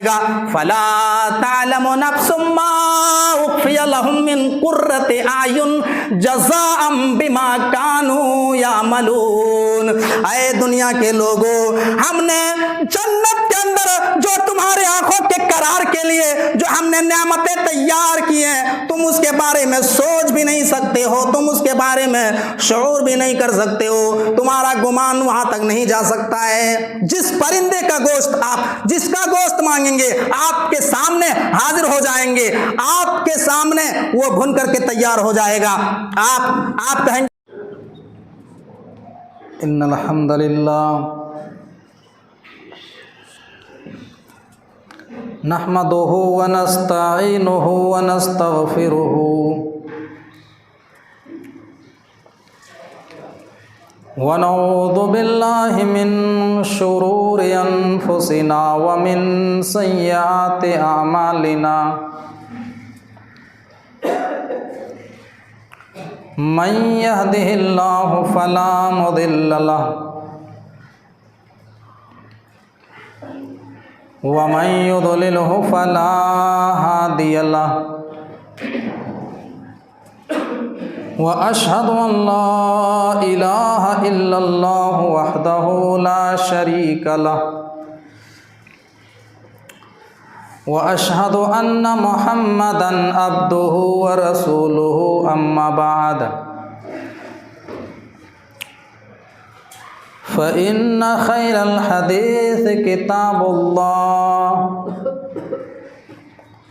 फला तालमु नफ्सुम मा उख्फिया लहुम मिन कुर्रति आयुन जज़ाअम बिमा कानू यामलून। ऐ दुनिया के लोगों, हमने जन्नत के अंदर जो तुम्हारे आंखों के करार के लिए जो हमने नेमतें तैयार की हैं, तुम उसके बारे में सोच भी नहीं सकते हो, तुम उसके बारे में शऊर भी नहीं कर सकते हो, तुम्हारा गुमान वहां तक नहीं जा सकता है। जिस परिंदे का गोश्त आप जिसका गोश्त मांगेंगे आपके सामने हाजिर हो जाएंगे, आपके सामने वो भुन करके तैयार हो जाएगा। आप कहेंगे इन्नल हम्दुलिल्लाह नहमदुहु व नस्तईनुहु व नस्तगफिरुहु व नऊज़ु बिल्लाहि मिन शुरूरि अनफुसिना व मिन सय्यिआति अमालिना। मन यहदिहिल्लाहु फला मुदिल्ल लहु व मन युद्लिलहु फला हादिय लहु। व अशहदु अल्ला इलाहा इल्लल्लाहु वहदहु ला शरीका लहु व अशहदु अन्न मुहम्मदन अब्दुहु व रसूलुहु अम्मा बाद। फ़इन्न खैरल हदीस किताबुल्लाह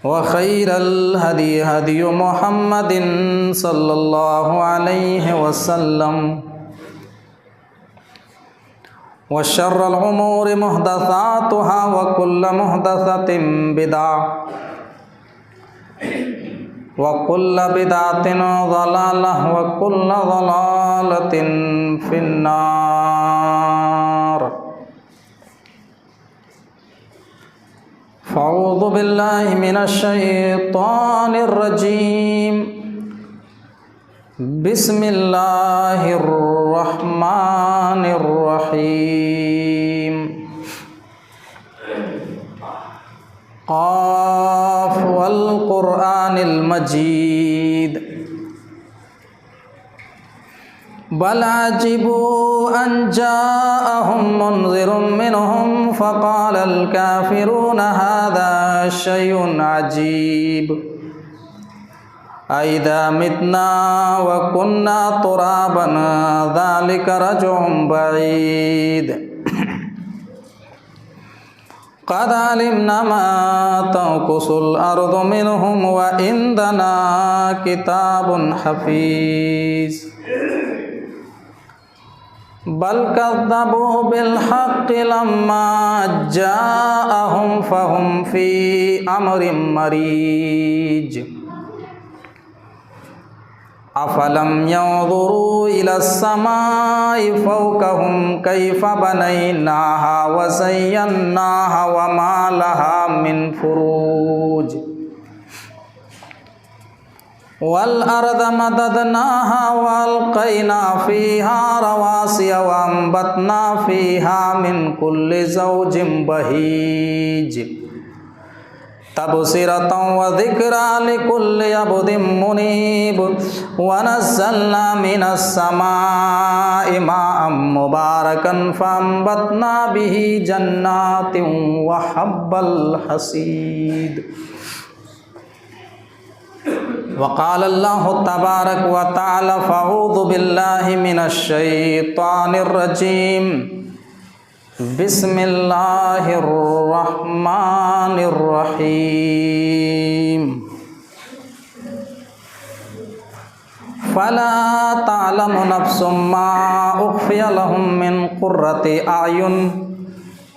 व खैरल हदी हदी मुहम्मदिन सल्लल्लाहु अलैहि वसल्लम व शर्रल उमूरि मुहदसातुहा व कुल्ल मुहदसतिन बिदअह व कुल्ल बिदअतिन ज़लालह व कुल्ल ज़लालतिन फिन्नार। फ़अऊज़ु बिल्लाहि मिनश शैतानिर रजीम। बिस्मिल्लाहिर रहमानिर रहीम। क़ाफ़ वल क़ुरआनिल मजीद। बल अजिबू अन जाअहुम मुनज़िरुम मिनहुम फ़क़ालल काफ़िरून हाज़ा शैउन अजीब। अइज़ा मितना व कुन्ना तुराबन ज़ालिका रज्उन बईद। क़द अलिमना मा तंक़ुसुल अर्ज़ु मिनहुम व इंदना किताबुन हफ़ीज़। बल कज़्ज़बू बिल हक़्क़ि लम्मा जाअहुम फ़हुम फ़ी अम्रिन मरीज। अफ़लम यंज़ुरू इलस समाइ फ़ौक़हुम कैफ़ बनैनाहा व ज़य्यन्नाहा व मा लहा मिन फ़ुरूज। वल अर्ज़ मददनाहा व अलक़ैना फ़ीहा रवासिय व अंबतना फ़ीहा मिन कुल्लि ज़ौजिन बहीज। तबसिरतन व ज़िक्रा लिकुल्लि अब्दिन मुनीब। व नज़्ज़लना मिनस समाइ माअन मुबारकन फ़अंबतना बिही जन्नातिन व हब्बल हसीद। वक़ाल अल्लाहु तबारक व तआला फ़अऊज़ु बिल्लाहि मिनश शैतानिर रजीम। बिस्मिल्लाहिर रहमानिर रहीम। फ़ला तालमु नफ्सुम मा उख्फिया लहुम मिन कुर्रति आयुन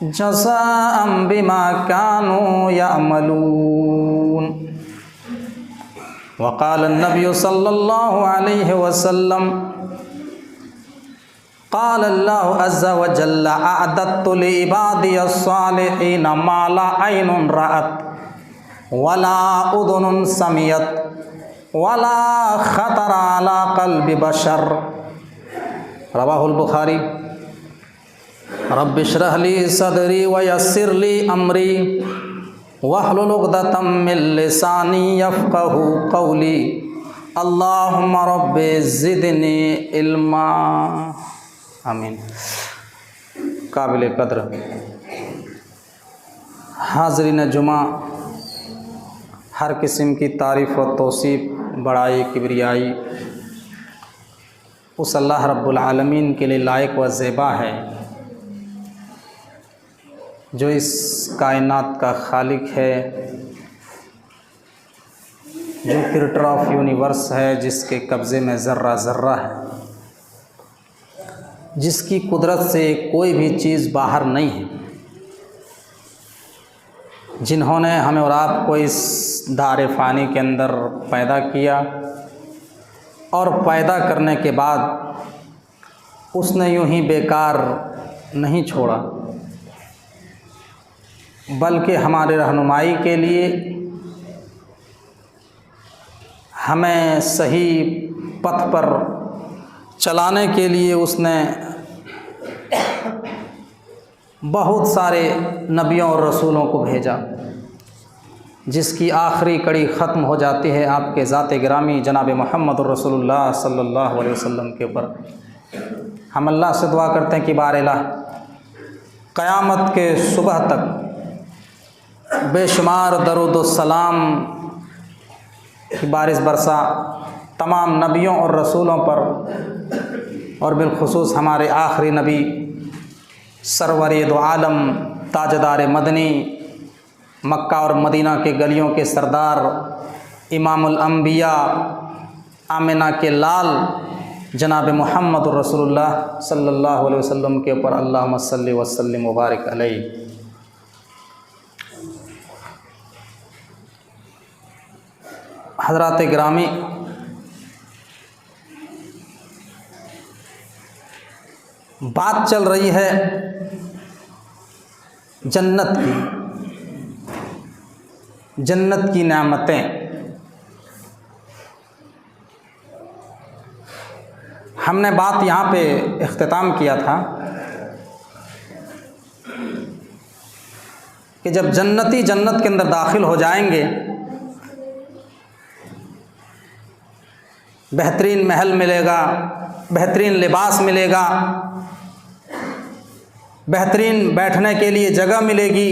जज़ाअम बिमा कानू यअमलून। वक़ाल नबी सल्लल्लाहु अलैहि वसल्लम क़ाल अल्लाहु अज़्ज़ा व जल्ला अअदत्तु लिइबादियस सालिहीन मा ला ऐनुन रअत वला उज़ुनुन समिअत वला ख़तर अला क़ल्बि बशर। रवाहुल बुखारी। रब्बिश्रह ली सदरी व यस्सिर ली अमरी वहलुल उक़दतम मिन लिसानी यफ़क़हू क़ौली। अल्लाहुम्मा रब्बि ज़िदनी इल्मा। आमीन। काबिल क़द्र हाज़रीन जुमा, हर किस्म की तारीफ़ व तौसीफ़, बड़ाई, किबरियाई उस अल्लाह रब्बुल आलमीन के लिए लायक व ज़ेबा है जो इस कायनात का खालिक है, जो क्रिएटर ऑफ यूनिवर्स है, जिसके कब्ज़े में ज़र्रा ज़र्रा है, जिसकी कुदरत से कोई भी चीज़ बाहर नहीं है, जिन्होंने हमें और आपको इस दार फ़ानी के अंदर पैदा किया और पैदा करने के बाद उसने यूं ही बेकार नहीं छोड़ा, बल्कि हमारे रहनुमाई के लिए, हमें सही पथ पर चलाने के लिए उसने बहुत सारे नबियों और रसूलों को भेजा, जिसकी आखिरी कड़ी ख़त्म हो जाती है आपके ज़ात गिरामी जनाब मोहम्मद रसूलुल्लाह सल्लल्लाहु अलैहि वसल्लम के ऊपर। हम अल्लाह से दुआ करते हैं कि बारिला क़यामत के सुबह तक बेशुमार दरूद व सलाम की बारिश बरसा तमाम नबियों और रसूलों पर, और बिलखुसूस हमारे आखिरी नबी सरवरे दो आलम ताजदार मदनी, मक्का और मदीना के गलियों के सरदार, इमामुल अंबिया, आमिना के लाल जनाब मोहम्मद रसूलुल्लाह सल्लल्लाहु अलैहि वसल्लम के ऊपर अल्लाहुम्मा सल्लि व सल्लिम व बारिक अलैहि। हज़रात गिरामी, बात चल रही है जन्नत की, जन्नत की नेमतें। हमने बात यहाँ पे इख्तिताम किया था कि जब जन्नती जन्नत के अंदर दाखिल हो जाएंगे, बेहतरीन महल मिलेगा, बेहतरीन लिबास मिलेगा, बेहतरीन बैठने के लिए जगह मिलेगी।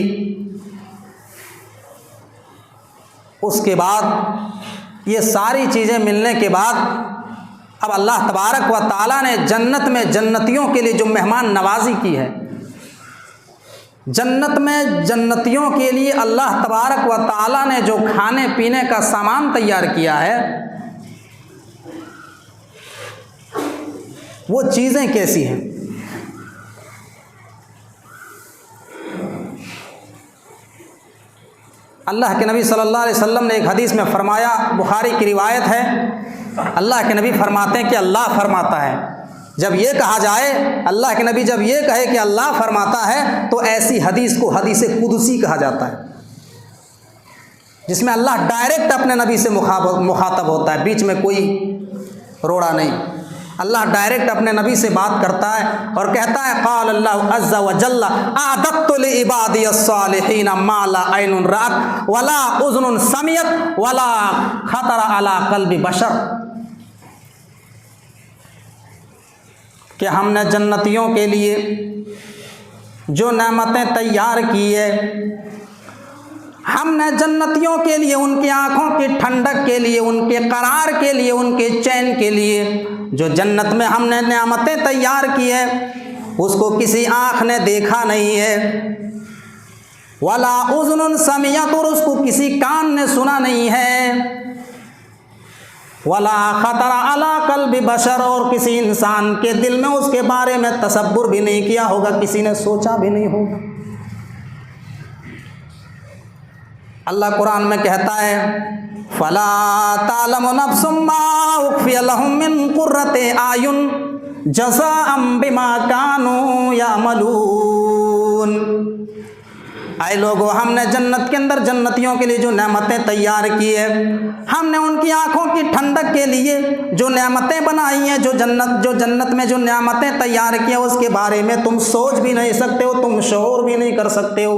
उसके बाद ये सारी चीज़ें मिलने के बाद अब अल्लाह तबारक व ताला ने जन्नत में जन्नतियों के लिए जो मेहमान नवाजी की है, जन्नत में जन्नतियों के लिए अल्लाह तबारक व ताला ने जो खाने पीने का सामान तैयार किया है, वो चीज़ें कैसी हैं। अल्लाह के नबी सल्लल्लाहु अलैहि वसल्लम ने एक हदीस में फरमाया, बुखारी की रिवायत है, अल्लाह के नबी फरमाते हैं कि अल्लाह फरमाता है। जब ये कहा जाए, अल्लाह के नबी जब ये कहे कि अल्लाह फरमाता है, तो ऐसी हदीस को हदीस कुदसी कहा जाता है, जिसमें अल्लाह डायरेक्ट अपने नबी से मुखातब होता है, बीच में कोई रोड़ा नहीं। अल्लाह डायरेक्ट अपने नबी से बात करता है और कहता है, क़ाल अल्लाहु अज़्ज़ा व जल्ला अअदत्तु लिइबादी अस्सालिहीन मा ला ऐनुन रअत वला उज़्नुन समियत वला खतरा अला क़ल्बि बशर, कि हमने जन्नतियों के लिए जो नेमतें तैयार की है, हमने जन्नतियों के लिए उनकी आँखों की ठंडक के लिए, उनके करार के लिए, उनके चैन के लिए जो जन्नत में हमने नेमतें तैयार की है, उसको किसी आँख ने देखा नहीं है, वला उज़्नुन समियत, और उसको किसी कान ने सुना नहीं है, वला खतरा अला क़ल्बि बशर, और किसी इंसान के दिल में उसके बारे में तसव्वुर भी नहीं किया होगा, किसी ने सोचा भी नहीं होगा। अल्लाह कुरान में कहता है, फला तालमु नफ्सुम मा उख्फिया लहुम मिन कुर्रति आयुन जज़ाअम बिमा कानू यामलून। आए लोगों, हमने जन्नत के अंदर जन्नतियों के लिए जो नेमतें तैयार की है, हमने उनकी आँखों की ठंडक के लिए जो नेमतें बनाई हैं, जो जन्नत में जो नेमतें तैयार की हैं, उसके बारे में तुम सोच भी नहीं सकते हो, तुम शऊर भी नहीं कर सकते हो।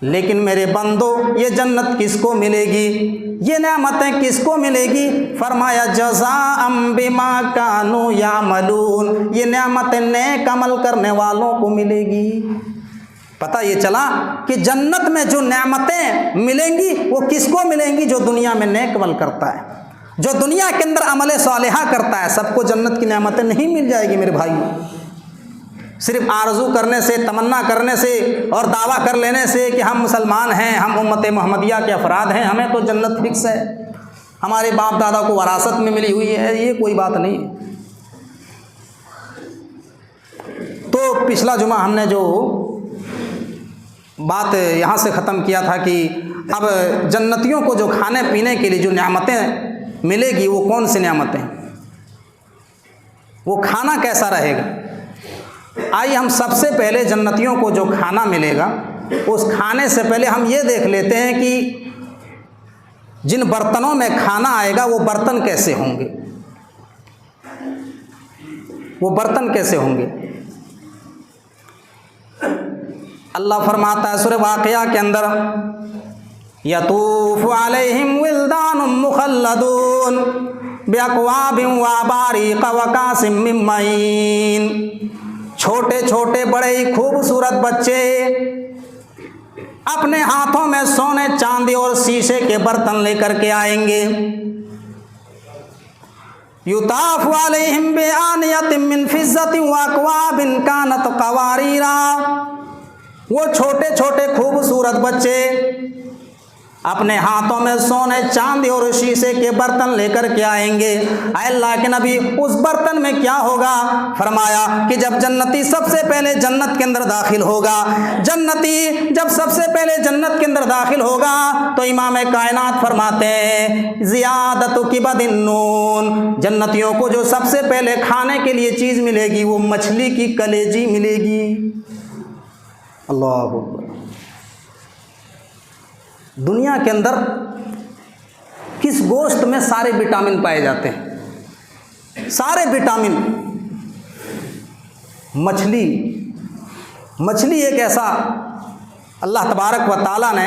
लेकिन मेरे बंदो ये जन्नत किसको मिलेगी, ये नेमतें किसको मिलेगी? फरमाया जज़ाअम बिमा कानू यामलून, ये नेमतें नेक अमल करने वालों को मिलेगी। पता ये चला कि जन्नत में जो नेमतें मिलेंगी वो किसको मिलेंगी? जो दुनिया में नेक अमल करता है, जो दुनिया के अंदर अमल सालिहा करता है। सबको जन्नत की नेमतें नहीं मिल जाएगी मेरे भाई। सिर्फ आरजू करने से, तमन्ना करने से और दावा कर लेने से कि हम मुसलमान हैं, हम उम्मत मोहम्मदिया के अफराद हैं, हमें तो जन्नत फिक्स है, हमारे बाप दादा को वरासत में मिली हुई है, ये कोई बात नहीं। तो पिछला जुमा हमने जो बात यहाँ से ख़त्म किया था कि अब जन्नतियों को जो खाने पीने के लिए जो नेमतें मिलेगी वो कौन सी नेमतें, वो खाना कैसा रहेगा। आइए हम सबसे पहले जन्नतियों को जो खाना मिलेगा उस खाने से पहले हम ये देख लेते हैं कि जिन बर्तनों में खाना आएगा वो बर्तन कैसे होंगे, वो बर्तन कैसे होंगे। अल्लाह फरमाता है सूरह वाक़िया के अंदर, यतूफ़ु अलैहिम विल्दानुम मुख़ल्लदून बिअक्वाबिन व अबारीक़ व कासिम मिन मईन। छोटे छोटे बड़े ही खूबसूरत बच्चे अपने हाथों में सोने चांदी और शीशे के बर्तन लेकर के आएंगे। युताफ़ु अलैहिम बिआनियतिन मिन फ़िज़्ज़तिन व अक्वाबिन कानत क़वारीरा। वो छोटे छोटे खूबसूरत बच्चे अपने हाथों में सोने चांदी और शीशे के बर्तन लेकर के आएंगे। अल्लाह के नबी उस बर्तन में क्या होगा? फरमाया कि जब जन्नती सबसे पहले जन्नत के अंदर दाखिल होगा, जन्नती जब सबसे पहले जन्नत के अंदर दाखिल होगा तो इमाम कायनात फरमाते हैं ज़ियादतु किबदिन नून, जन्नतियों को जो सबसे पहले खाने के लिए चीज़ मिलेगी वो मछली की कलेजी मिलेगी। अल्लाह अकबर। दुनिया के अंदर किस गोश्त में सारे विटामिन पाए जाते हैं? सारे विटामिन मछली एक ऐसा अल्लाह तबारक व ताला ने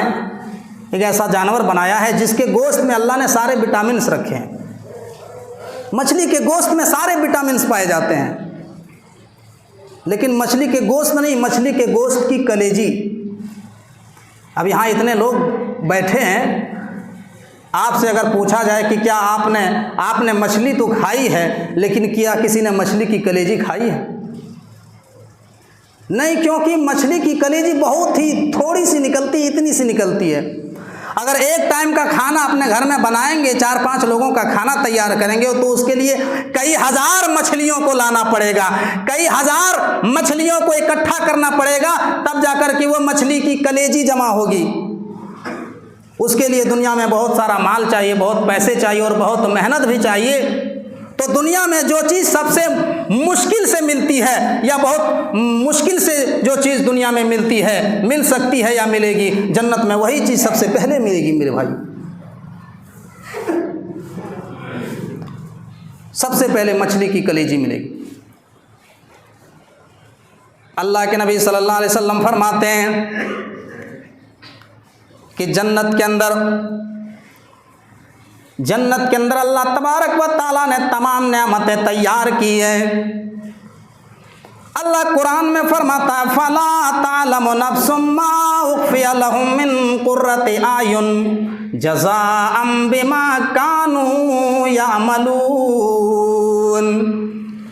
एक ऐसा जानवर बनाया है जिसके गोश्त में अल्लाह ने सारे विटामिन्स रखे हैं। मछली के गोश्त में सारे विटामिन्स पाए जाते हैं, लेकिन मछली के गोश्त में नहीं, मछली के गोश्त की कलेजी। अब यहाँ इतने लोग बैठे हैं, आपसे अगर पूछा जाए कि क्या आपने मछली तो खाई है, लेकिन क्या किसी ने मछली की कलेजी खाई है? नहीं, क्योंकि मछली की कलेजी बहुत ही थोड़ी सी निकलती, इतनी सी निकलती है। अगर एक टाइम का खाना अपने घर में बनाएंगे, 4-5 लोगों का खाना तैयार करेंगे तो उसके लिए कई हजार मछलियों को लाना पड़ेगा, कई हजार मछलियों को इकट्ठा करना पड़ेगा, तब जाकर के वो मछली की कलेजी जमा होगी। उसके लिए दुनिया में बहुत सारा माल चाहिए, बहुत पैसे चाहिए और बहुत मेहनत भी चाहिए। तो दुनिया में जो चीज़ सबसे मुश्किल से मिलती है या बहुत मुश्किल से जो चीज़ दुनिया में मिलती है, मिल सकती है या मिलेगी, जन्नत में वही चीज़ सबसे पहले मिलेगी मेरे भाई। सबसे पहले मछली की कलेजी मिलेगी। अल्लाह के नबी सल्लल्लाहु अलैहि वसल्लम फरमाते हैं कि जन्नत के अंदर अल्लाह तबारक व ताला ने तमाम नेमतें तैयार की है। अल्लाह कुरान में फरमाता है फला तालमु नफ्सुम मा उख्फिया लहुम मिन कुर्रति आयुन जज़ाअम बिमा कानू यामलून।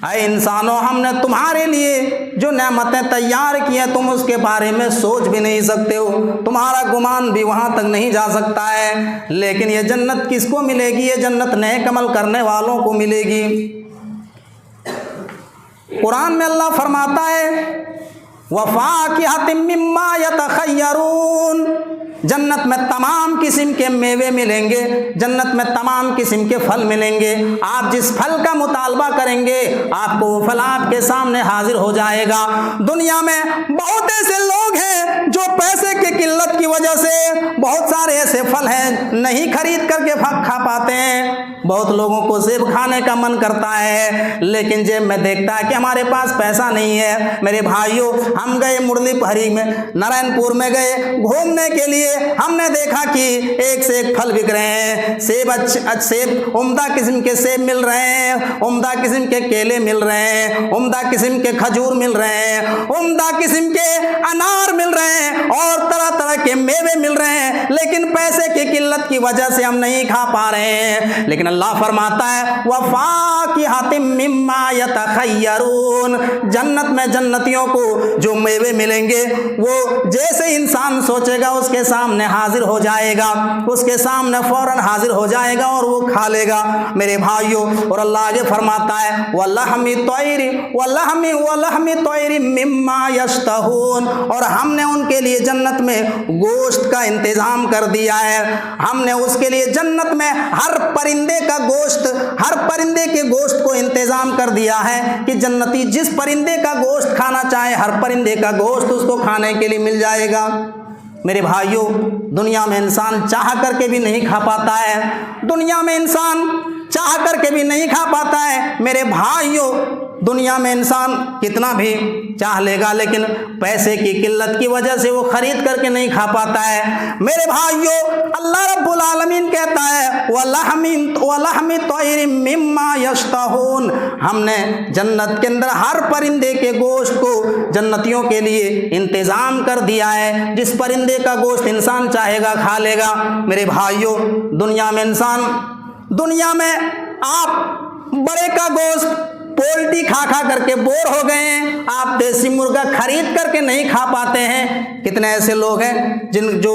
ऐ इंसानों, हमने तुम्हारे लिए जो नेमतें तैयार की हैं तुम उसके बारे में सोच भी नहीं सकते हो, तुम्हारा गुमान भी वहाँ तक नहीं जा सकता है। लेकिन ये जन्नत किसको मिलेगी? ये जन्नत नेक अमल करने वालों को मिलेगी। कुरान में अल्लाह फरमाता है वफ़ाकिहतिम मिम्मा यतखय्यरून, जन्नत में तमाम किस्म के मेवे मिलेंगे, जन्नत में तमाम किस्म के फल मिलेंगे। आप जिस फल का मुतालबा करेंगे आपको वो फल आपके सामने हाजिर हो जाएगा। दुनिया में बहुत ऐसे लोग हैं जो पैसे की किल्लत की वजह से बहुत सारे ऐसे फल हैं नहीं खरीद करके खा पाते हैं। बहुत लोगों को सेब खाने का मन करता है, लेकिन जेब में देखता है कि हमारे पास पैसा नहीं है। मेरे भाइयों, हम गए मुरलीपहरी में, नारायणपुर में गए घूमने के लिए, हमने देखा कि एक से एक फल बिक रहे हैं। सेब सेब उम्दा किस्म के सेब मिल रहे हैं, उम्दा किस्म के केले मिल रहे हैं, उम्दा किस्म के खजूर मिल रहे हैं, उम्दा किस्म के अनार मिल रहे हैं और तरह तरह के मेवे मिल रहे हैं, लेकिन पैसे की किल्लत की वजह से हम नहीं खा पा रहे हैं। लेकिन अल्लाह फरमाता है वफ़ाकिहतिम मिम्मा यतखय्यरून, जन्नत में जन्नतियों को जो मेवे मिलेंगे वो जैसे इंसान सोचेगा उसके सामने हाजिर हो जाएगा, उसके सामने फौरन हाजिर हो जाएगा और वो खा लेगा। मेरे भाइयों, और अल्लाह आगे फरमाता है वलहमी तोयरी मिम्मा यश्तहून, और हमने उनके लिए जन्नत में गोश्त का इंतजाम कर दिया है। हमने उसके लिए जन्नत में हर परिंदे का गोश्त, हर परिंदे के गोश्त को इंतजाम कर दिया है कि जन्नती जिस परिंदे का गोश्त खाना चाहे हर परिंदे का गोश्त उसको खाने के लिए मिल जाएगा। मेरे भाइयों, दुनिया में इंसान चाह करके भी नहीं खा पाता है, दुनिया में इंसान चाह करके भी नहीं खा पाता है। मेरे भाइयों, दुनिया में इंसान कितना भी चाह लेगा, लेकिन पैसे की किल्लत की वजह से वो खरीद करके नहीं खा पाता है। मेरे भाइयों, अल्लाह रब्बुल आलमीन कहता है वलहमी तोयरिम मिम्मा यश्तहून, हमने जन्नत के अंदर हर परिंदे के गोश्त को जन्नतियों के लिए इंतजाम कर दिया है। जिस परिंदे का गोश्त इंसान चाहेगा खा लेगा। मेरे भाइयों, दुनिया में आप बड़े का गोश्त पोल्ट्री खा खा करके बोर हो गए हैं, आप देसी मुर्गा खरीद करके नहीं खा पाते हैं। कितने ऐसे लोग हैं जो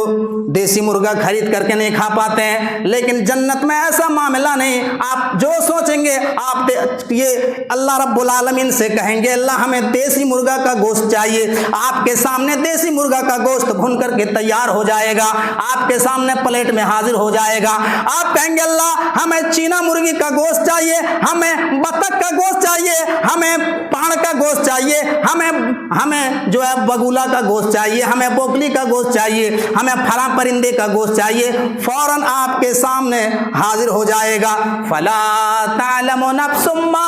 देसी मुर्गा खरीद करके नहीं खा पाते हैं, लेकिन जन्नत में ऐसा मामला नहीं। आप जो सोचेंगे आप ये अल्लाह रब्बुल आलमीन से कहेंगे अल्लाह हमें देसी मुर्गा का गोश्त चाहिए, आपके सामने देसी मुर्गा का गोश्त भून करके तैयार हो जाएगा, आपके सामने प्लेट में हाजिर हो जाएगा। आप कहेंगे अल्लाह हमें चीना मुर्गी का गोश्त चाहिए, हमें बतख का गोश्त चाहिए, हमें पाड़ का गोश्त चाहिए, हमें जो है बगुला का गोश्त चाहिए, हमें बोकली का गोश्त चाहिए, हमें फला परिंदे का गोश्त चाहिए, फौरन आपके सामने हाजिर हो जाएगा। फला तालमु नफ्सुम मा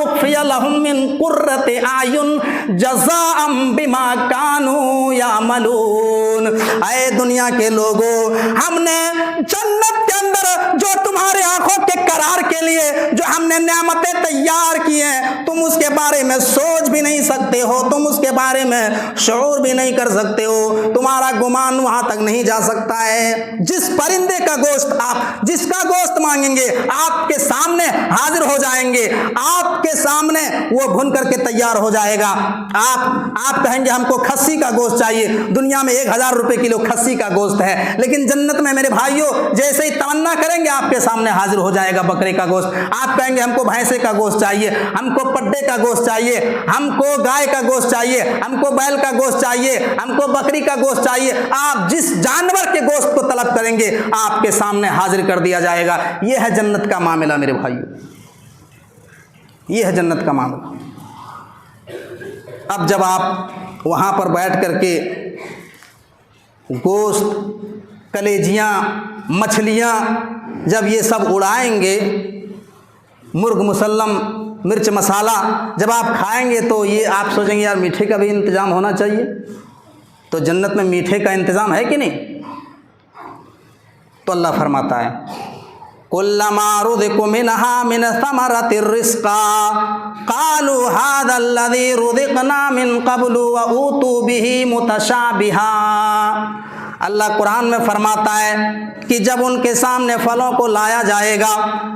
उख्फिया लहुम मिन कुर्रति आयुन जज़ाअम बिमा कानू यामलून। ऐ दुनिया के लोगों, हमने जन्नत के अंदर जो तुम्हारे आंखों के करार के लिए जो हमने नेमतें तैयार की हैं, तुम उसके बारे में सोच भी नहीं सकते हो, तुम उसके बारे में शऊर भी नहीं कर सकते हो, तुम्हारा गुमान वहां तक नहीं जा सकता है। जिस परिंदे का गोश्त आप जिसका गोश्त मांगेंगे आपके सामने हाजिर हो जाएंगे, आपके सामने वो भुन करके तैयार हो जाएगा। आप कहेंगे हमको खस्सी का गोश्त चाहिए, दुनिया में 1000 रुपए किलो खस्सी का गोश्त है, लेकिन जन्नत में मेरे भाइयों जैसे ही तमन्ना करेंगे आपके सामने हाजिर हो जाएगा बकरे का गोश्त। आप कहेंगे हमको भैंसे का गोश्त चाहिए, हमको पड्डे का गोश्त चाहिए, हमको गाय का गोश्त चाहिए, हमको बैल का गोश्त चाहिए, हमको बकरी का गोश्त चाहिए। आप जिस जानवर के गोश्त को तलब करेंगे आपके सामने हाजिर कर दिया जाएगा। यह है जन्नत का मामला मेरे भाइयों, यह है जन्नत का मामला। अब जब आप वहां पर बैठ करके गोश्त, कलेजियां, मछलियां जब ये सब उड़ाएंगे, मुर्ग मुसल्लम, मिर्च मसाला जब आप खाएंगे तो ये आप सोचेंगे यार मीठे का भी इंतज़ाम होना चाहिए। तो जन्नत में मीठे का इंतज़ाम है कि नहीं? तो अल्लाह फरमाता है कुल्लमा रुज़िक़ू मिनहा मिन समरतिर रिज़्क़ा क़ालू हाज़ल्लज़ी रुज़िक़ना मिन क़ब्लु व ऊतू बिही मुतशाबिहा। अल्लाह कुरान में फरमाता है कि जब उनके सामने फलों को लाया जाएगा,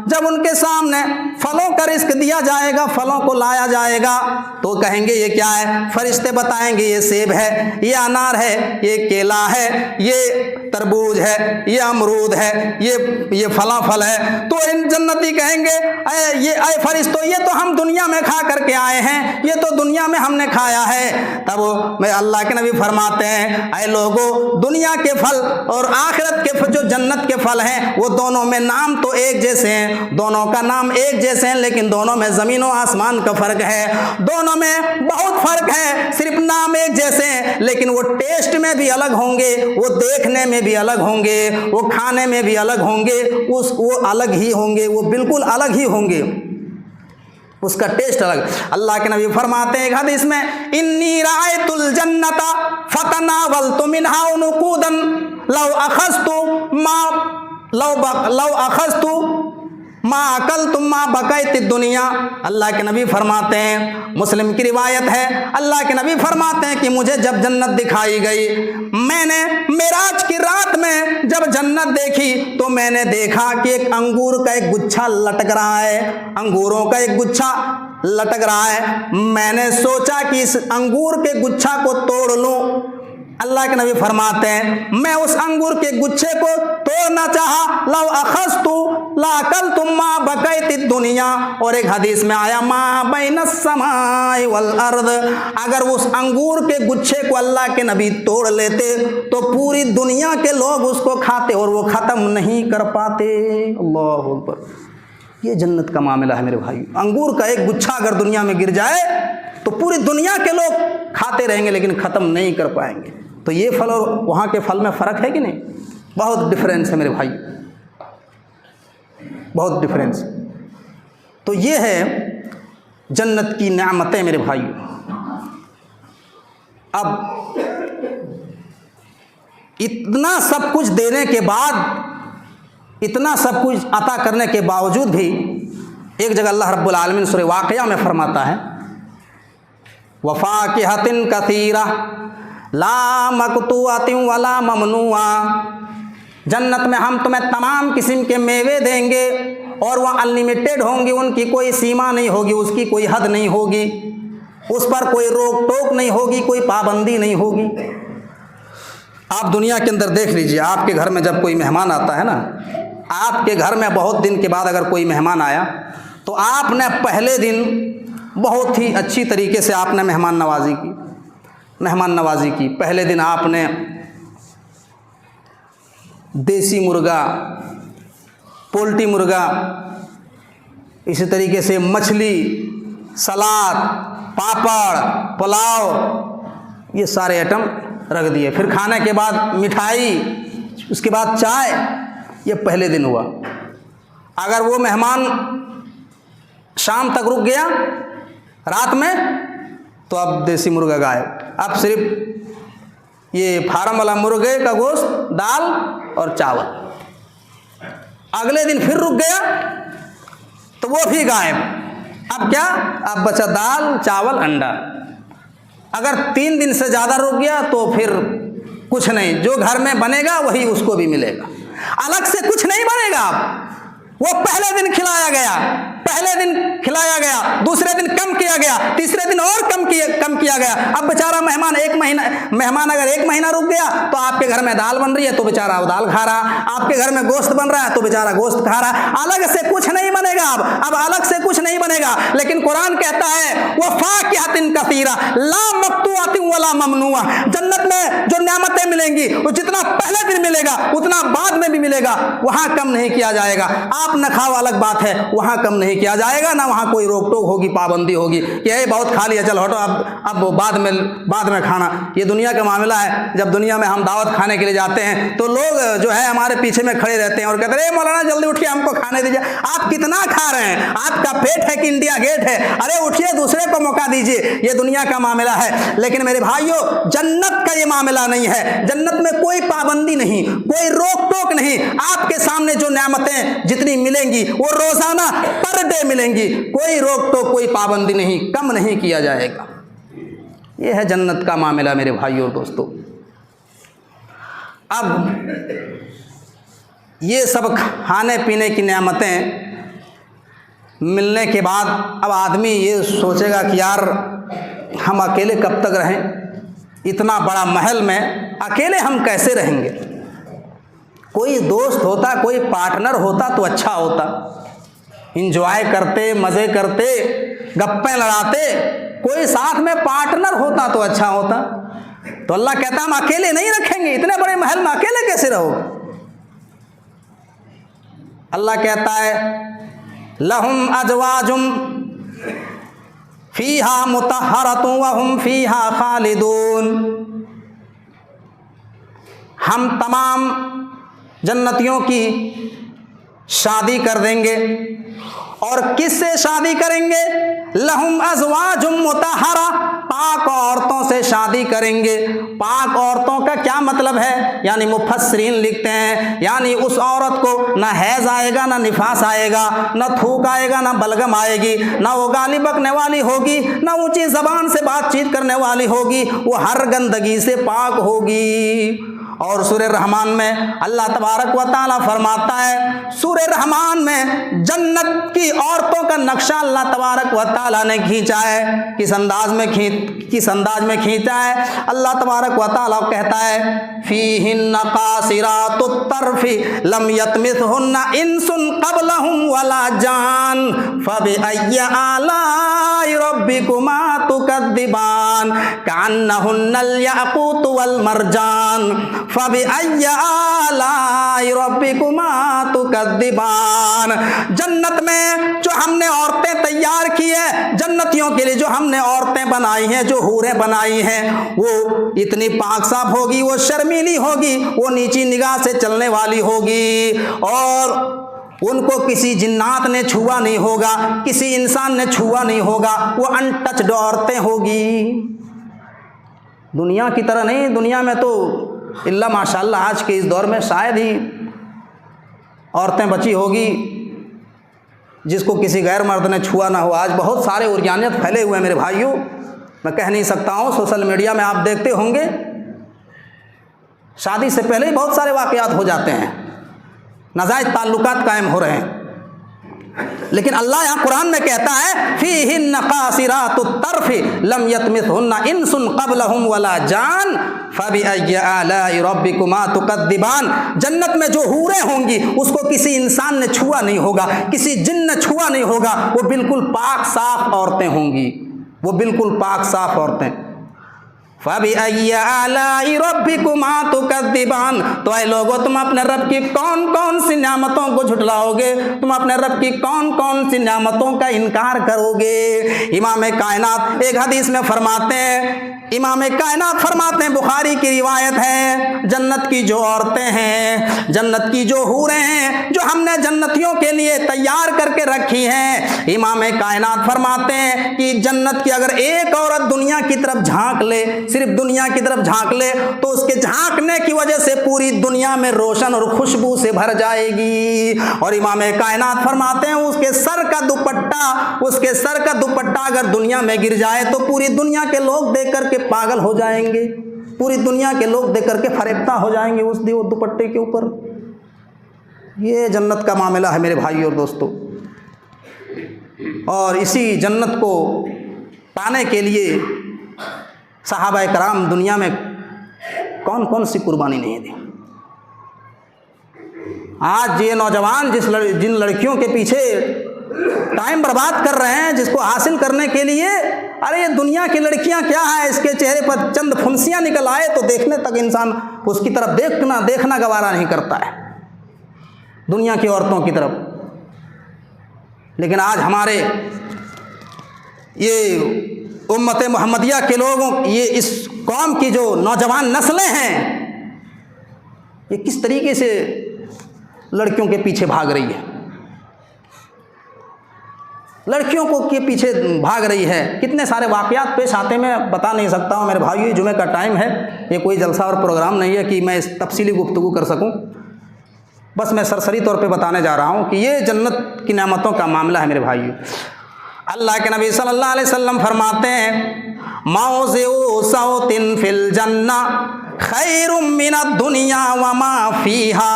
जब उनके सामने फलों का रिस्क दिया जाएगा, फलों को लाया जाएगा, तो कहेंगे ये क्या है? फरिश्ते बताएंगे ये सेब है, ये अनार है, ये केला है, ये तरबूज है, ये अमरूद है, ये फला फल है। तो इन जन्नती कहेंगे ये फरिश्तों ये तो हम दुनिया में खा करके आए हैं, ये तो दुनिया में हमने खाया है। तब मैं अल्लाह के नबी फरमाते हैं ऐ लोगों, दुनिया के फल और आखिरत के जो जन्नत के फल हैं वो दोनों में नाम तो एक जैसे हैं, दोनों का नाम एक जैसे हैं, लेकिन दोनों में ज़मीन और आसमान का फ़र्क है। दोनों में बहुत फ़र्क है, सिर्फ नाम एक जैसे हैं लेकिन वो टेस्ट में भी अलग होंगे, वो देखने में भी अलग होंगे, वो खाने में भी अलग होंगे, वो अलग ही होंगे, वो बिल्कुल अलग ही होंगे, उसका टेस्ट अलग। अल्लाह के नबी फरमाते हैं एक हदीस में, इन्नी रायतुल जन्नता फतनावलतु मिन्हा उनकुदन लव अखज़तु मा अकलतु मा बक़ैत दुनिया। अल्लाह के नबी फरमाते हैं, मुस्लिम की रिवायत है, अल्लाह के नबी फरमाते हैं कि मुझे जब जन्नत दिखाई गई, मैंने मेराज की रात में जब जन्नत देखी तो मैंने देखा कि एक अंगूर का एक गुच्छा लटक रहा है, अंगूरों का एक गुच्छा लटक रहा है। मैंने सोचा कि इस अंगूर के गुच्छा को तोड़ लूं। अल्लाह के नबी फरमाते हैं, मैं उस अंगूर के गुच्छे को तोड़ना चाहा, लव अखज़तु लाकलतु मा बक़ैत दुनिया। और एक हदीस में आया, मा बैनस समाई वल अर्द, अगर उस अंगूर के गुच्छे को अल्लाह के नबी तोड़ लेते तो पूरी दुनिया के लोग उसको खाते और वो ख़त्म नहीं कर पाते। अल्लाहु अकबर। ये जन्नत का मामला है मेरे भाई। अंगूर का एक गुच्छा अगर दुनिया में गिर जाए तो पूरी दुनिया के लोग खाते रहेंगे लेकिन ख़त्म नहीं कर पाएंगे। तो ये फल और वहाँ के फल में फ़र्क है कि नहीं? बहुत डिफरेंस है मेरे भाई, बहुत डिफरेंस। तो ये है जन्नत की नेमतें मेरे भाई। अब इतना सब कुछ देने के बाद, इतना सब कुछ अता करने के बावजूद भी एक जगह अल्लाह रब्बुल आलमीन सूरह वाक़िया में फरमाता है, वफ़ाकिहतिन कसीरा ला मक़तूअतिन वला ममनूआ। जन्नत में हम तुम्हें तमाम किस्म के मेवे देंगे और वह अनलिमिटेड होंगी, उनकी कोई सीमा नहीं होगी, उसकी कोई हद नहीं होगी, उस पर कोई रोक टोक नहीं होगी, कोई पाबंदी नहीं होगी। आप दुनिया के अंदर देख लीजिए, आपके घर में जब कोई मेहमान आता है ना, आपके घर में बहुत दिन के बाद अगर कोई मेहमान आया तो आपने पहले दिन बहुत ही अच्छी तरीके से आपने मेहमान नवाजी की। पहले दिन आपने देसी मुर्गा, पोल्ट्री मुर्गा, इसी तरीके से मछली, सलाद, पापड़, पुलाव, ये सारे आइटम रख दिए। फिर खाने के बाद मिठाई, उसके बाद चाय। ये पहले दिन हुआ। अगर वो मेहमान शाम तक रुक गया रात में तो अब देसी मुर्गा गायब। अब सिर्फ ये फार्म वाला मुर्गे का गोश्त, दाल और चावल। अगले दिन फिर रुक गया तो वो भी गायब। अब क्या? अब बचा दाल, चावल, अंडा। अगर 3 दिन से ज़्यादा रुक गया तो फिर कुछ नहीं, जो घर में बनेगा वही उसको भी मिलेगा, अलग से कुछ नहीं बनेगा। वो पहले दिन खिलाया गया, दूसरे दिन कम किया गया, तीसरे दिन और कम किया गया। अब बेचारा मेहमान अगर 1 महीना रुक गया तो आपके घर में दाल बन रही है तो बेचारा वो दाल खा रहा, आपके घर में गोश्त बन रहा है तो बेचारा गोश्त खा रहा। अलग से कुछ नहीं बनेगा। अब अलग से कुछ नहीं बनेगा। लेकिन कुरान कहता है वफ़ाकिहतिन कसीरा ला मक़तूअतिन वला ममनूआ। जन्नत में जो नेमतें मिलेंगी वो जितना पहले दिन मिलेगा उतना बाद में भी मिलेगा, वहाँ कम नहीं किया जाएगा। आप न खाओ अलग बात है, वहाँ कम नहीं किया जाएगा, ना वहाँ कोई रोक टोक होगी, पाबंदी होगी कि ये बहुत खा लिया, चल हटो अब बाद में खाना। ये दुनिया का मामला है। जब दुनिया में हम दावत खाने के लिए जाते हैं तो लोग जो है हमारे पीछे में खड़े रहते हैं और कहते हैं मौलाना जल्दी उठिए, हमको खाने दीजिए। आप कितना खा रहे हैं? आपका पेट है कि इंडिया गेट है? अरे उठिए, दूसरे को मौका दीजिए। ये दुनिया का मामला है। लेकिन मेरे भाइयों, जन्नत का ये मामला नहीं है। जन्नत में कोई पाबंदी नहीं, कोई रोक टोक नहीं। आपके सामने जो नेमतें जितनी मिलेंगी वो रोजाना पर डे मिलेंगी, कोई रोक टोक, कोई पाबंदी नहीं, कम नहीं किया जाएगा। यह है जन्नत का मामला मेरे भाइयों और दोस्तों। अब ये सब खाने पीने की नेमतें मिलने के बाद अब आदमी ये सोचेगा कि यार हम अकेले कब तक रहें? इतना बड़ा महल में अकेले हम कैसे रहेंगे? कोई दोस्त होता, कोई पार्टनर होता तो अच्छा होता, इंजॉय करते, मज़े करते, गप्पे लड़ाते, कोई साथ में पार्टनर होता तो अच्छा होता। तो अल्लाह कहता हम अकेले नहीं रखेंगे, इतने बड़े महल में कैसे रहोगे? अल्लाह कहता है लहुम अजवाजुम फीहा मुतहहरतुन व हुम फीहा खालिदून। हम तमाम जन्नतियों की शादी कर देंगे। और किससे शादी करेंगे? लहुम अज़वाजुम मुतहहरा, पाक औरतों से शादी करेंगे। पाक औरतों का क्या मतलब है? यानी मुफस्सिरीन लिखते हैं यानी उस औरत को ना हैज़ आएगा, ना निफास आएगा, ना थूक आएगा, ना बलगम आएगी, ना वो गाली बकने वाली होगी, ना ऊंची ज़बान से बातचीत करने वाली होगी, वो हर गंदगी से पाक होगी। और सूरह रहमान में अल्लाह तबारक व तआला फरमाता है, सूरह रहमान में जन्नत की औरतों का नक्शा अल्लाह तबारक व तआला ने खींचा है। किस अंदाज में खींचा है? अल्लाह तबारक व तआला कहता है फीहिन्ना कासिरातुत तर्फी लम यतमिसहुन्ना इंसुन क़ब्लहुम वला जान फबिअय्यि आलाई रब्बिकुमा तुकद्दिबान कअन्नहुन्नल याक़ूत वल मरजान फबिअय्यि आलाई रब्बिकुमा तुकद्दिबान। जन्नत में जो हमने औरतें तैयार की है, जन्नतियों के लिए जो हमने औरतें बनाई हैं, जो हूरें बनाई हैं, वो इतनी पाक साफ होगी, वो शर्मीली होगी, वो नीची निगाह से चलने वाली होगी, और उनको किसी जिन्नात ने छुआ नहीं होगा, किसी इंसान ने छुआ नहीं होगा, वो अनटच्ड औरतें होगी। दुनिया की तरह नहीं। दुनिया में तो इल्ला माशाअल्लाह आज के इस दौर में शायद ही औरतें बची होगी जिसको किसी गैर मर्द ने छुआ ना हो। आज बहुत सारे उर्जानियत फैले हुए हैं मेरे भाइयों, मैं कह नहीं सकता हूँ। सोशल मीडिया में आप देखते होंगे शादी से पहले ही बहुत सारे वाक़यात हो जाते हैं, नाजायज़ ताल्लुकात कायम हो रहे हैं। लेकिन अल्लाह यहाँ कुरान में कहता है फीहिन्ना कासिरातुत तर्फी लम यतमिसहुन्ना इंसुन क़ब्लहुम वला जान फबिअय्यि आलाई रब्बिकुमा तुकद्दिबान। जन्नत में जो हूरें होंगी उसको किसी इंसान ने छुआ नहीं होगा, किसी जिन ने छुआ नहीं होगा, वो बिल्कुल पाक साफ औरतें होंगी, वो बिल्कुल पाक साफ औरतें। फबिअय्यि आलाई रब्बिकुमा तुकद्दिबान। तो ऐ लोगो, तुम अपने रब की कौन कौन सी नियामतों को झुटलाओगे? तुम अपने रब की कौन कौन सी नियामतों का इनकार करोगे? इमाम कायनात एक हदीस में फरमाते हैं, बुखारी की रिवायत है, जन्नत की जो औरतें हैं, जन्नत की जो हूरें हैं, जो हमने जन्नतियों के लिए तैयार करके रखी हैं, इमाम कायनात फरमाते हैं कि जन्नत की अगर एक औरत दुनिया की तरफ झांक ले, सिर्फ दुनिया की तरफ झांक ले, तो उसके झांकने की वजह से पूरी दुनिया में रोशन और खुशबू से भर जाएगी। और इमाम कायनात फरमाते हैं उसके सर का दुपट्टा अगर दुनिया में गिर जाए तो पूरी दुनिया के लोग देख करके पागल हो जाएंगे, पूरी दुनिया के लोग देख करके फरेफ्ता हो जाएंगे उस दुपट्टे के ऊपर। ये जन्नत का मामला है मेरे भाई और दोस्तों। और इसी जन्नत को पाने के लिए सहाबा कराम दुनिया में कौन कौन सी कुर्बानी नहीं दी। आज ये नौजवान जिन लड़कियों के पीछे टाइम बर्बाद कर रहे हैं, जिसको हासिल करने के लिए, अरे ये दुनिया की लड़कियां क्या है, इसके चेहरे पर चंद फुंसियां निकल आए तो देखने तक इंसान उसकी तरफ देखना गवारा नहीं करता है, दुनिया की औरतों की तरफ। लेकिन आज हमारे ये उम्मत मोहम्मदिया के लोगों, ये इस कौम की जो नौजवान नस्लें हैं, ये किस तरीके से लड़कियों के पीछे भाग रही है, लड़कियों को के पीछे भाग रही है। कितने सारे वाक़यात पेश आते मैं बता नहीं सकता हूँ मेरे भाइयों। जुमे का टाइम है, ये कोई जलसा और प्रोग्राम नहीं है कि मैं इस तफसीली गुफ्तगू कर सकूँ। बस मैं सरसरी तौर पे बताने जा रहा हूँ कि ये जन्नत की नेमतों का मामला है मेरे भाइयों। अल्लाह के नबी सल्लल्लाहु अलैहि वसल्लम फरमाते हैं मौज़िउ सौतिन फिल जन्ना खैरुम मिनद दुनिया व मा फीहा।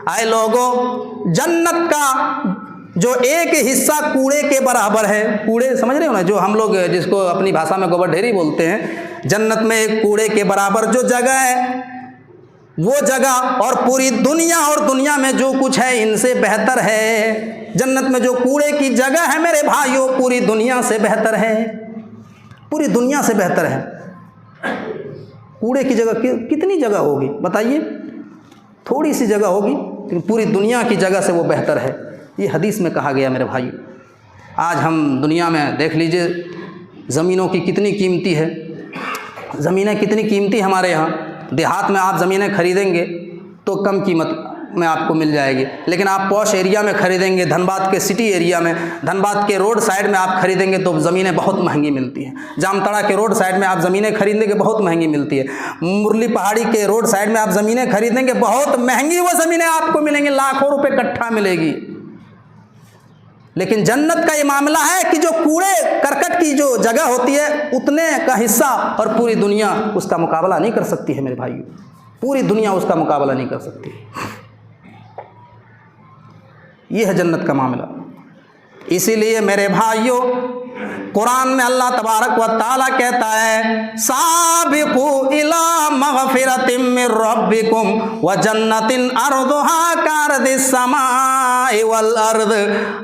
आए लोगों, जन्नत का जो एक हिस्सा कूड़े के बराबर है, कूड़े समझ रहे हो ना, जो हम लोग जिसको अपनी भाषा में गोबर ढेरी बोलते हैं, जन्नत में एक कूड़े के बराबर जो जगह है, वो जगह और पूरी दुनिया और दुनिया में जो कुछ है इनसे बेहतर है। जन्नत में जो कूड़े की जगह है मेरे भाइयों, पूरी दुनिया से बेहतर है, पूरी दुनिया से बेहतर है। कूड़े की जगह कितनी जगह होगी बताइए? थोड़ी सी जगह होगी लेकिन पूरी दुनिया की जगह से वो बेहतर है। ये हदीस में कहा गया मेरे भाई। आज हम दुनिया में देख लीजिए ज़मीनों की कितनी कीमती है, ज़मीनें कितनी कीमती हमारे यहाँ। देहात में आप ज़मीनें खरीदेंगे तो कम कीमत में आपको मिल जाएगी, लेकिन आप पॉश एरिया में खरीदेंगे, धनबाद के सिटी एरिया में, धनबाद के रोड साइड में आप खरीदेंगे तो ज़मीनें बहुत महंगी मिलती हैं। जामताड़ा के रोड साइड में आप ज़मीनें खरीदेंगे बहुत महंगी मिलती है। मुरली पहाड़ी के रोड साइड में आप ज़मीनें खरीदेंगे बहुत महंगी वो ज़मीनें आपको मिलेंगी, लाखों रुपए कट्ठा मिलेगी। लेकिन जन्नत का ये मामला है कि जो कूड़े करकट की जो जगह होती है उतने का हिस्सा और पूरी दुनिया उसका मुकाबला नहीं कर सकती है मेरे भाइयों, पूरी दुनिया उसका मुकाबला नहीं कर सकती। ये है जन्नत का मामला। इसीलिए मेरे भाइयों कुरान में अल्लाह तबारक व ताला कहता है साबिकू इला मगफिरतिम मिर रब्बिकुम व जन्नतिन अर्दुहा कार्दिस समाई वल अर्द।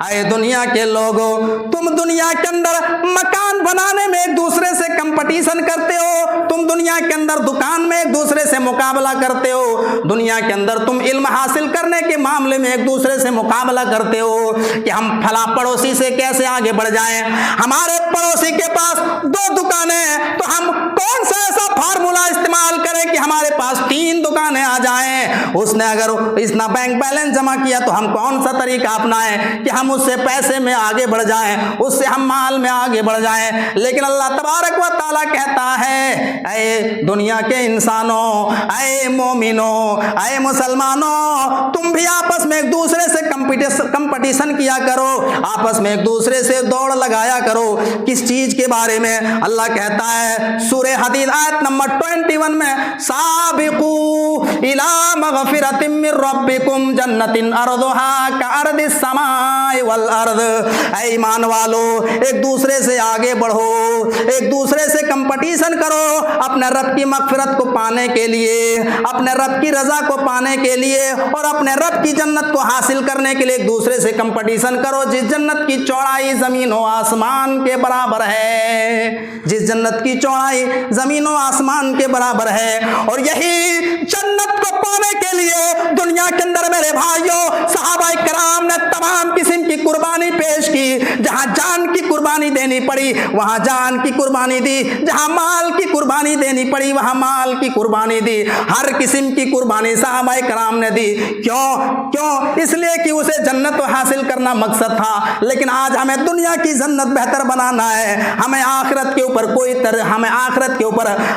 आए दुनिया के लोगों, तुम दुनिया के अंदर मकान बनाने में एक दूसरे से कंपटीशन करते हो, तुम दुनिया के अंदर दुकान में एक दूसरे से मुकाबला करते हो, दुनिया के अंदर तुम इल्म हासिल करने के मामले में एक दूसरे से मुकाबला करते हो कि हम फला पड़ोसी से कैसे आगे बढ़ जाएं। हमारे पड़ोसी के पास 2 दुकानें हैं तो हम कौन सा ऐसा फार्मूला इस्तेमाल करें कि हमारे पास 3 दुकानें आ जाएं। उसने अगर इतना बैंक बैलेंस जमा किया तो हम कौन सा तरीका अपनाएं कि हम उससे पैसे में आगे बढ़ जाएं, उससे हम माल में आगे बढ़ जाएं। लेकिन अल्लाह तबारक व ताला कहता है ऐ दुनिया के इंसानों, ऐ मोमिनों, ऐ मुसलमानों, तुम भी आपस में एक दूसरे से कंपटीशन किया करो, आपस में एक दूसरे से दौड़ लगाया करो। किस चीज के बारे में? अल्लाह कहता है सूरह हदीद आयत नंबर 21 में साबिकू इला मगफिरतिम मिर रब्बिकुम जन्नतिन अर्दुहा कअर्दिस समाई वल अर्द। ऐ ईमान वालो, एक दूसरे से आगे बढ़ो, एक दूसरे से कंपटीशन करो अपने रब की मगफिरत को पाने के लिए, अपने रब की रजा को पाने के लिए और अपने रब की जन्नत को हासिल करने के लिए एक दूसरे से कंपटीशन करो जिस जन्नत की चौड़ाई जमीन और आसमान के बराबर है, जिस जन्नत की चौड़ाई जमीन और आसमान के बराबर है। और यही जन्नत को पाने के लिए दुनिया के अंदर मेरे भाइयों सहाबाए कराम ने तमाम किस्म की कुर्बानी पेश की। जहां जान की कुर्बानी देनी पड़ी वहां जान की कुर्बानी दी, जहां माल की कुर्बानी देनी पड़ी वहां माल की कुर्बानी दी। हर किस्म की कुर्बानी सहाबाए कराम ने दी। क्यों? इसलिए कि उसे जन्नत हासिल करना मकसद था। लेकिन आज हमें दुनिया की जन्नत बेहतर बनाना है, हमें आखिरत के ऊपर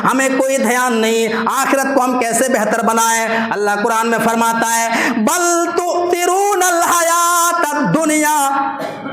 हमें कोई ध्यान नहीं। आखिरत को हम कैसे बेहतर बनाएं? अल्लाह कुरान में फरमाता है बल तुतिरूनल हयातद दुनिया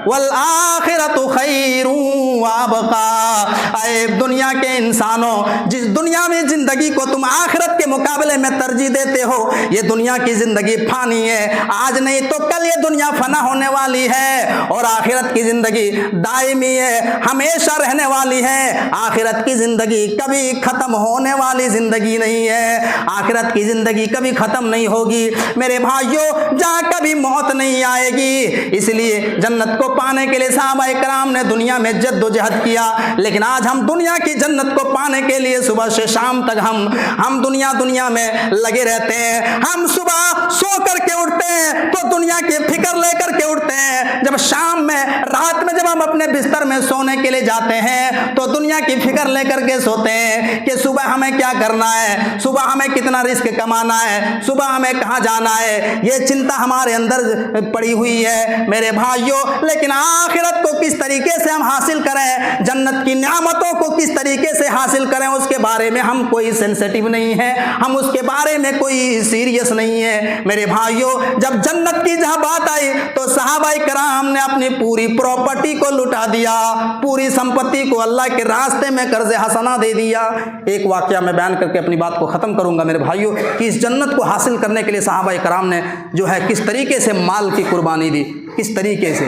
वल आखिरतु खैरुन व अबका। ऐ दुनिया के इंसानों, जिस दुनिया में जिंदगी को तुम आखिरत के मुकाबले में तरजीह देते हो, ये दुनिया की जिंदगी फानी है, आज नहीं तो कल ये दुनिया फना होने वाली है और आखिरत की जिंदगी दायमी है, हमेशा रहने वाली है। आखिरत की जिंदगी कभी खत्म होने वाली जिंदगी नहीं है, आखिरत की जिंदगी कभी खत्म नहीं होगी मेरे भाइयों, जहां कभी मौत नहीं आएगी। इसलिए जन्नत को पाने के लिए सहाबाए कराम ने दुनिया में जद्दोजहद किया। लेकिन आज हम दुनिया की जन्नत को पाने के लिए सुबह से शाम तक हम दुनिया में लगे रहते हैं। हम सुबह सो करके उठते हैं तो दुनिया की फिक्र लेकर के उठते हैं, जब शाम में रात में जब हम अपने बिस्तर में सोने के लिए जाते हैं तो दुनिया की फिक्र लेकर के सोते हैं कि सुबह हमें क्या करना है, सुबह हमें कितना रिस्क कमाना है, सुबह हमें कहाँ जाना है, ये चिंता हमारे अंदर पड़ी हुई है मेरे भाइयों। लेकिन आखिरत को किस तरीके से हम हासिल करें, जन्नत की नियामतों को किस तरीके से हासिल करें, उसके बारे में हम कोई सेंसिटिव नहीं है, हम उसके बारे में कोई सीरियस नहीं है मेरे भाइयों। जब जन्नत की जहां बात आई तो सहाबाए कराम ने अपनी पूरी प्रॉपर्टी को लुटा दिया, पूरी संपत्ति को अल्लाह के रास्ते में कर्ज हसना दे दिया। एक वाकया मैं बयान करके अपनी बात को खत्म करूंगा मेरे भाइयों कि इस जन्नत को हासिल करने के लिए सहाबाए कराम ने जो है किस तरीके से माल की कुर्बानी दी, किस तरीके से।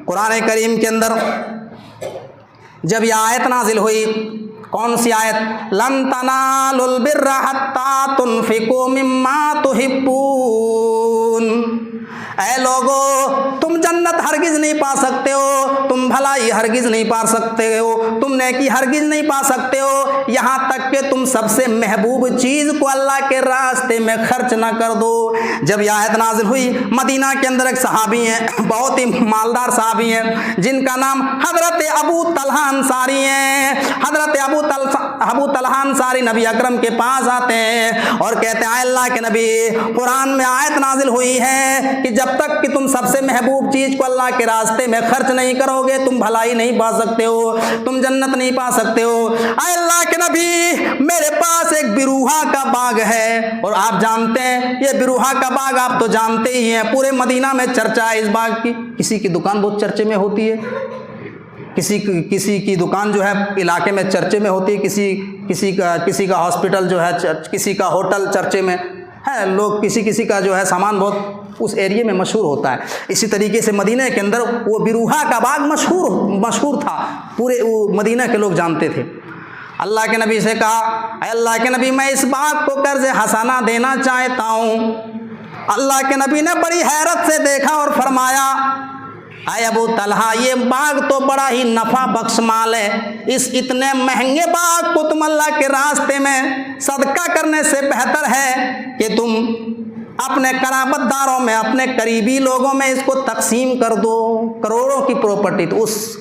कुरान करीम के अंदर जब यह आयत नाजिल हुई, कौन सी आयत? लन तनालुल बिर्रा हत्ता तुनफिकू मिम्मा तुहिब्बून। ऐ लोगो, तुम जन्नत हरगिज नहीं पा सकते हो, तुम भलाई हरगिज नहीं पा सकते हो, तुम नेकी हरगिज नहीं पा सकते हो, यहाँ तक कि तुम सबसे महबूब चीज़ को अल्लाह के रास्ते में खर्च ना कर दो। जब यह आयत नाजिल हुई, मदीना के अंदर एक सहाबी हैं, बहुत ही मालदार सहाबी हैं, जिनका नाम हज़रत अबू तलहा अंसारी हैं। हज़रत अबू तलहा अंसारी नबी अकरम के पास आते हैं और कहते हैं, अल्लाह के नबी, कुरान में आयत नाजिल हुई है कि जब तक कि तुम सबसे महबूब चीज़ को अल्लाह के रास्ते में खर्च नहीं करोगे, तुम भलाई नहीं पा सकते हो, तुम जन्नत नहीं पा सकते हो। अल्लाह के नबी, मेरे पास एक बिरूहा का बाग है, और आप जानते हैं ये बिरूहा का बाग आप तो जानते ही हैं, पूरे मदीना में चर्चा है इस बाग की। किसी की दुकान बहुत चर्चे में होती है, किसी की दुकान जो है इलाके में चर्चे में होती है, किसी का हॉस्पिटल जो है, किसी का होटल चर्चे में है, लोग किसी का जो है सामान बहुत उस एरिया में मशहूर होता है। इसी तरीके से मदीना के अंदर वो बिरूहा का बाग मशहूर था, पूरे वो मदीना के लोग जानते थे। अल्लाह के नबी से कहा, अल्लाह के नबी, मैं इस बाग को कर्ज हसाना देना चाहता हूँ। अल्लाह के नबी ने बड़ी हैरत से देखा और फरमाया, आए अबू तलहा, ये बाग तो बड़ा ही नफ़ा बख्श माल है, इस इतने महंगे बाग को तुम अल्लाह के रास्ते में सदका करने से बेहतर है कि तुम अपने कराबतदारों में, अपने करीबी लोगों में इसको तकसीम कर दो। करोड़ों की प्रॉपर्टी। तो उस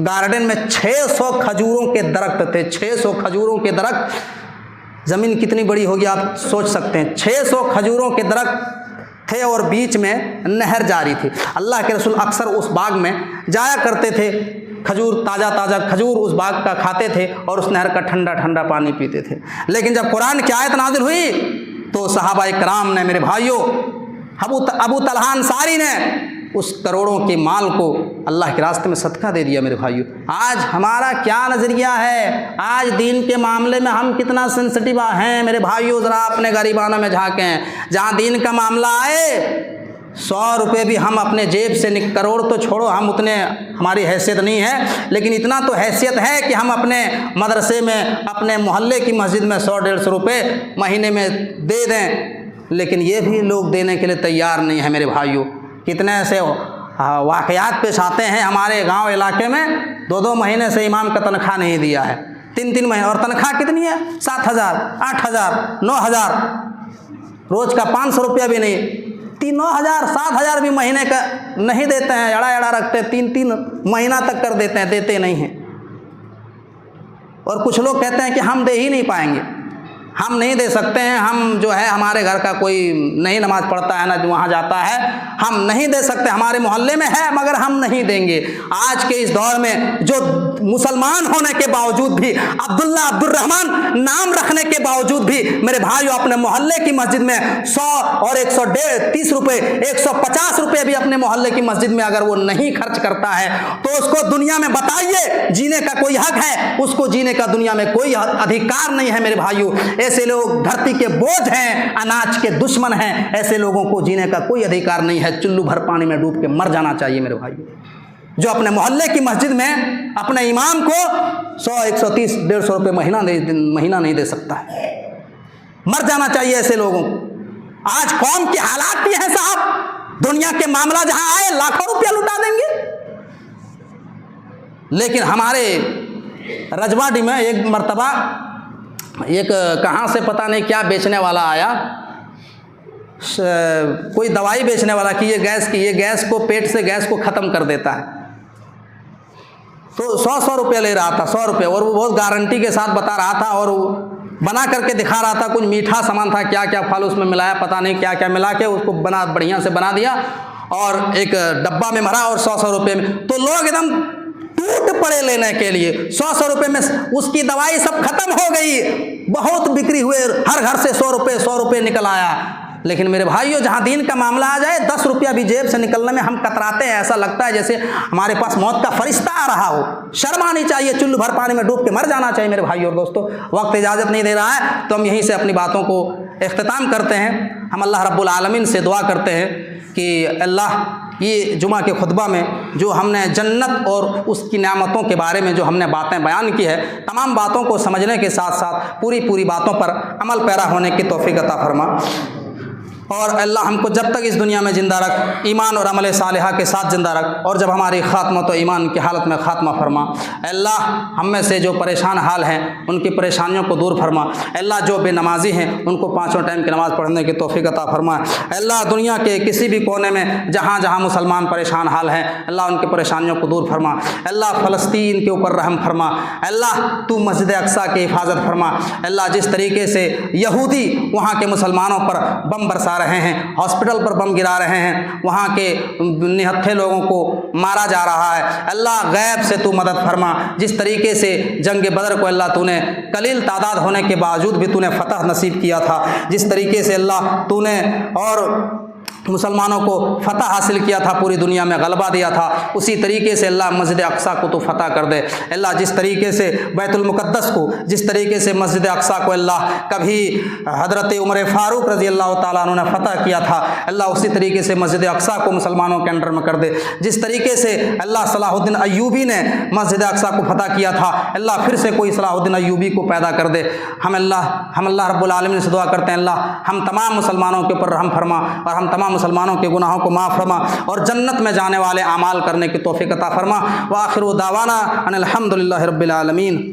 गार्डन में 600 खजूरों के दरख्त थे, 600 खजूरों के दरख्त। ज़मीन कितनी बड़ी होगी आप सोच सकते हैं। 600 खजूरों के दरख्त थे और बीच में नहर जारी थी। अल्लाह के रसूल अक्सर उस बाग में जाया करते थे, खजूर ताज़ा खजूर उस बाग का खाते थे और उस नहर का ठंडा ठंडा पानी पीते थे। लेकिन जब कुरान की आयत नाज़िल हुई तो सहाबाए कराम ने, मेरे भाइयों, अबू तलहा अंसारी ने उस करोड़ों के माल को अल्लाह के रास्ते में सदका दे दिया। मेरे भाइयों, आज हमारा क्या नज़रिया है, आज दीन के मामले में हम कितना सेंसिटिव हैं। मेरे भाइयों, ज़रा अपने गरीबाना में झाँकें। जहाँ दीन का मामला आए, 100 रुपये भी हम अपने जेब से, करोड़ तो छोड़ो, हम उतने, हमारी हैसियत नहीं है, लेकिन इतना तो हैसियत है कि हम अपने मदरसे में, अपने मोहल्ले की मस्जिद में 100-150 रुपये महीने में दे दें। लेकिन ये भी लोग देने के लिए तैयार नहीं है। मेरे भाइयों, कितने ऐसे वाक़यात पेश आते हैं हमारे गांव इलाके में, 2-2 महीने से इमाम का तनख्वाह नहीं दिया है, 3-3 महीने, और तनख्वाह कितनी है? 7,000, 8,000, 9,000, रोज़ का 500 रुपया भी नहीं, 9,000, 7,000 भी महीने का नहीं देते हैं, एड़ा रखते हैं, 3-3 महीना तक कर देते हैं, देते नहीं हैं। और कुछ लोग कहते हैं कि हम दे ही नहीं पाएंगे, हम नहीं दे सकते हैं, हम जो है, हमारे घर का कोई नहीं नमाज़ पढ़ता है ना जो वहाँ जाता है, हम नहीं दे सकते, हमारे मोहल्ले में है मगर हम नहीं देंगे। आज के इस दौर में जो मुसलमान होने के बावजूद भी, अब्दुल्ला, अब्दुर्रहमान नाम रखने के बावजूद भी, मेरे भाइयों, अपने मोहल्ले की मस्जिद में 100 और 130 रुपये, 150 रुपये भी अपने मोहल्ले की मस्जिद में अगर वो नहीं खर्च करता है तो उसको दुनिया में बताइए जीने का कोई हक है? उसको जीने का दुनिया में कोई अधिकार नहीं है। मेरे भाइयों, ऐसे लोग धरती के बोझ हैं, अनाज के दुश्मन हैं, ऐसे लोगों को जीने का कोई अधिकार नहीं है। चुल्लू भर पानी में डूब के मर जाना चाहिए। मेरे भाइयों, जो अपने मोहल्ले की मस्जिद में अपने इमाम को 100, 130, 150 रुपये महीना नहीं दे सकता है, मर जाना चाहिए ऐसे लोगों को। आज कौम के हालात भी हैं साहब, दुनिया के मामला जहां आए लाखों रुपया लुटा देंगे। लेकिन हमारे रजवाड़ी में एक मर्तबा एक कहाँ से पता नहीं क्या बेचने वाला आया, कोई दवाई बेचने वाला कि ये गैस को, पेट से गैस को ख़त्म कर देता है। तो 100 रुपये ले रहा था, 100 रुपये, और वो बहुत गारंटी के साथ बता रहा था और बना करके दिखा रहा था। कुछ मीठा सामान था, क्या क्या फल उसमें मिलाया, पता नहीं क्या क्या मिला के उसको बढ़िया से बना दिया और एक डब्बा में भरा और 100 रुपये में। तो लोग एकदम टूट पड़े लेने के लिए। 100 रुपये में उसकी दवाई सब खत्म हो गई, बहुत बिक्री हुए, हर घर से 100 रुपये निकल आया। लेकिन मेरे भाइयों, जहाँ दीन का मामला आ जाए, 10 रुपया भी जेब से निकलने में हम कतराते हैं। ऐसा लगता है जैसे हमारे पास मौत का फरिश्ता आ रहा हो। शर्म आनी चाहिए, चुल्लू भर पानी में डूब के मर जाना चाहिए। मेरे भाइयों और दोस्तों, वक्त इजाज़त नहीं दे रहा है तो हम यहीं से अपनी बातों को इख्तिताम करते हैं। हम अल्लाह रब्बुल आलमीन से दुआ करते हैं कि अल्लाह, ये जुमा के खुतबा में जो हमने जन्नत और उसकी नेमतों के बारे में जो हमने बातें बयान की है, तमाम बातों को समझने के साथ साथ पूरी बातों पर अमल पैरा होने की तौफीक अता फरमा। और अल्लाह हमको जब तक इस दुनिया में ज़िंदा रख, ईमान और अमल सालिहा के साथ ज़िंदा रख, और जब हमारी खात्मा तो ईमान की हालत में खात्मा फरमा। अल्लाह हम में से जो परेशान हाल हैं उनकी परेशानियों को दूर फरमा। अल्लाह जो बेनमाजी हैं उनको 5 टाइम की नमाज़ पढ़ने की तौफीक अता फरमा। अल्लाह दुनिया के किसी भी कोने में जहाँ जहाँ मुसलमान परेशान हाल हैं, अल्लाह उनकी परेशानियों को दूर फरमा। अल्लाह फ़लस्तीन के ऊपर रहम फरमा। अल्लाह तू मस्जिद अक्सा की हिफाजत फरमा। अल्लाह जिस तरीके से यहूदी वहाँ के मुसलमानों पर बम बरसा रहे हैं, हॉस्पिटल पर बम गिरा रहे हैं, वहाँ के निहत्थे लोगों को मारा जा रहा है, अल्लाह गैब से तू मदद फरमा। जिस तरीके से जंग बदर को अल्लाह तूने कलील तादाद होने के बावजूद भी तूने फतह नसीब किया था, जिस तरीके से अल्लाह तूने और मुसलमानों को फ़तह हासिल किया था, पूरी दुनिया में गलबा दिया था, उसी तरीके से अल्लाह मस्जिद अक्सा को तो फ़तह कर दे। अल्लाह जिस तरीके से बैतुल मुक़द्दस को, जिस तरीके से मस्जिद अक्सा को अल्लाह कभी हज़रत उमर फ़ारूक रज़ी अल्लाह ताला अन्हु ने फ़तह किया था, अल्लाह उसी तरीके से मस्जिद अक्सा को मुसलमानों के अंडर में कर दे। जिस तरीके से अल्लाह सलाहुद्दीन अय्यूबी ने मस्जिद अक्सा को फ़तह किया था, अल्लाह फिर से कोई सलाहुद्दीन अय्यूबी को पैदा कर दे। हम अल्लाह रब्बुल आलमीन से दुआ करते हैं, अल्लाह हम तमाम मुसलमानों के ऊपर रहम फरमा और हम तमाम मुसलमानों के गुनाहों को माफ़ फरमा और जन्नत में जाने वाले आमाल करने की तौफीक अता फरमा। व आखिरु दावाना अनिल हम्दुलिल्लाहि रब्बिल आलमीन।